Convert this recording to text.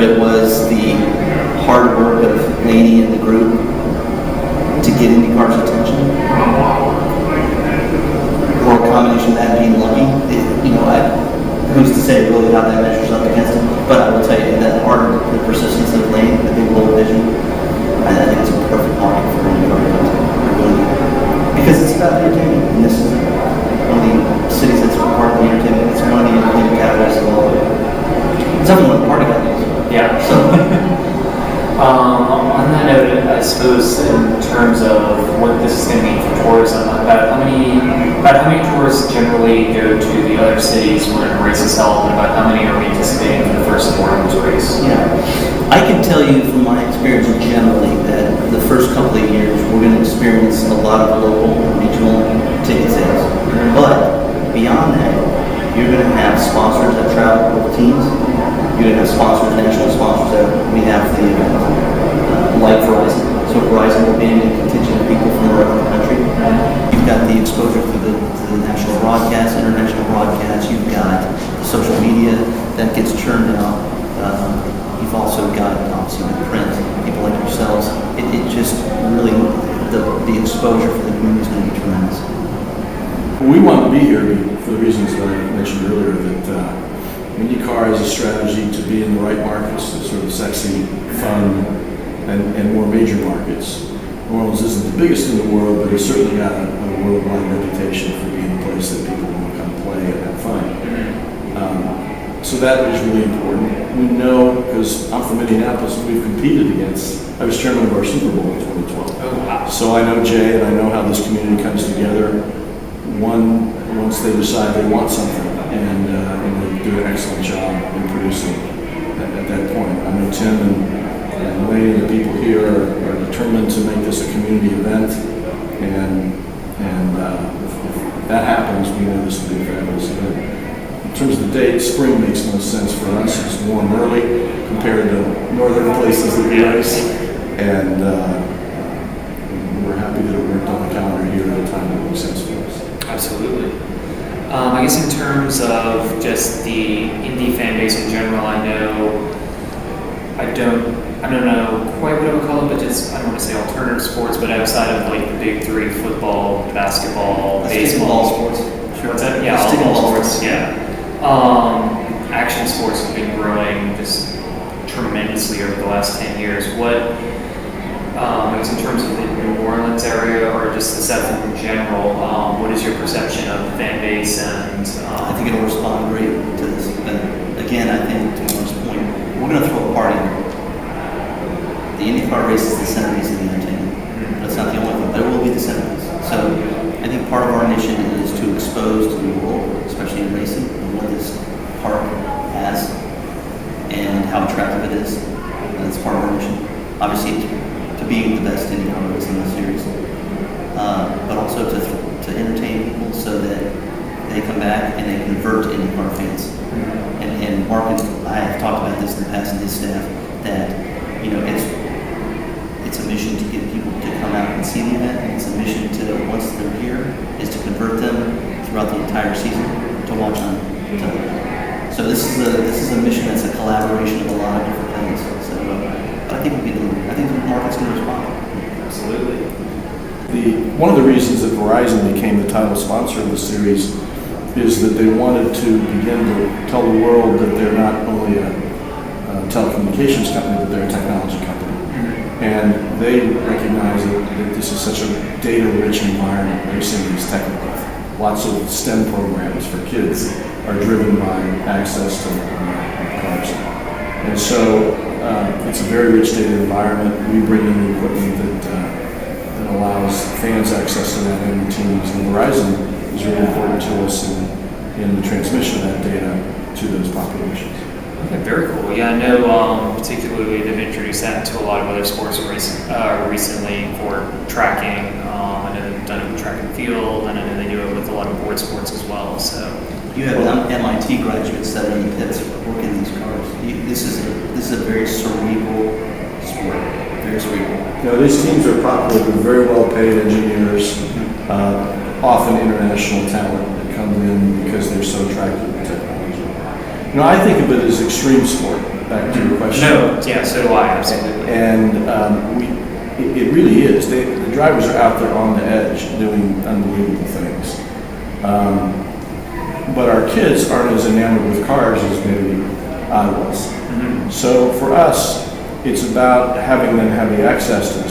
whether it was the hard work of Laney and the group to get IndyCar's attention, or a combination of that being lucky. Who's to say really how that measures up against him? But I will tell you that the persistence of Laney, the big low vision, I think it's a perfect market for IndyCar content. Because it's about entertainment, and this is one of the cities that's part of the entertainment. It's one of the entertainment capitals of the world. It's definitely one of the party capitals. Yeah. So. On that note, I suppose in terms of what this is going to mean for tourism, about how many tourists generally go to the other cities where the race is held, and about how many are we anticipating for the first Orleans race? Yeah, I can tell you from my experience generally that the first couple of years we're going to experience a lot of local and regional ticket sales. Mm-hmm. But beyond that, you're going to have sponsors that travel with teams. You're going to have sponsors, national sponsors that we have for the event, like Verizon. So Verizon will be in a contingent of people from around the country. You've got the exposure to the national broadcast, international broadcast. You've got the social media that gets churned out. You've also got, obviously, the print, people like yourselves. It just really, the exposure for the community is going to be tremendous. We want to be here for the reasons that I mentioned earlier, that IndyCar has a strategy to be in the right markets, the sort of sexy, fun, and more major markets. New Orleans isn't the biggest in the world, but it's certainly got a worldwide reputation for being a place that people want to come play and have fun. So that is really important. We know, because I'm from Indianapolis, and we've competed against, I was chairman of our Super Bowl in 2012. Oh, wow. So I know Jay, and I know how this community comes together. Once they decide they want something, and they do an excellent job in producing at that point. I know Tim and Wayne and the people here are determined to make this a community event, and if that happens, we know this will be a fabulous event. In terms of the date, spring makes most sense for us. It's warm early compared to northern places that we race, and we're happy that it worked on the calendar here at a time that makes sense for us. Absolutely. I guess in terms of just the Indy fan base in general, I don't know quite what I would call it, but just, I don't want to say alternative sports, but outside of like the big three, football, basketball, baseball. Sports. Sure. What's that? Yeah, all sports, yeah. Action sports have been growing just tremendously over the last 10 years. I guess in terms of the New Orleans area or just the South in general, what is your perception of the fan base? And I think it'll respond great to this. But again, I think to Mark's point, we're going to throw a party. The IndyCar race is the centerpiece of the entertainment. But it's not the only one. But it will be the centerpiece. So I think part of our mission is to expose to the world, especially in racing, what this park has and how attractive it is. That's part of our mission. Obviously, to be the best IndyCar race in the series, but also to entertain people so that they come back and they convert to IndyCar fans. And Mark and I have talked about this in the past, and his staff, that it's a mission to get people to come out and see the event, and it's a mission to, once they're here, is to convert them throughout the entire season to watch on television. So this is a mission that's a collaboration of a lot of different things. So I think we'll be delivering. I think the market's going to respond. Absolutely. One of the reasons that Verizon became the title sponsor of the series is that they wanted to begin to tell the world that they're not only a telecommunications company, but they're a technology company. And they recognize that this is such a data-rich environment. Racing is technical. Lots of STEM programs for kids are driven by access to cars. And so it's a very rich data environment. We bring in the equipment that allows fans access to that and teams. And Verizon is really important to us in the transmission of that data to those populations. Okay, very cool. Yeah, I know particularly they've introduced that to a lot of other sports recently for tracking. I know they've done it with track and field, and I know they do it with a lot of board sports as well. So you have MIT graduates that are in pits working these cars. This is a very cerebral sport. Very cerebral. These teams are popular with very well-paid engineers, often international talent that come in because they're so attracted to technology. I think of it as extreme sport. back to your question. No, yeah, so do I, absolutely. And it really is. The drivers are out there on the edge doing unbelievable things. But our kids aren't as enamored with cars as maybe I was. Mhm. So for us, it's about having them have the access to the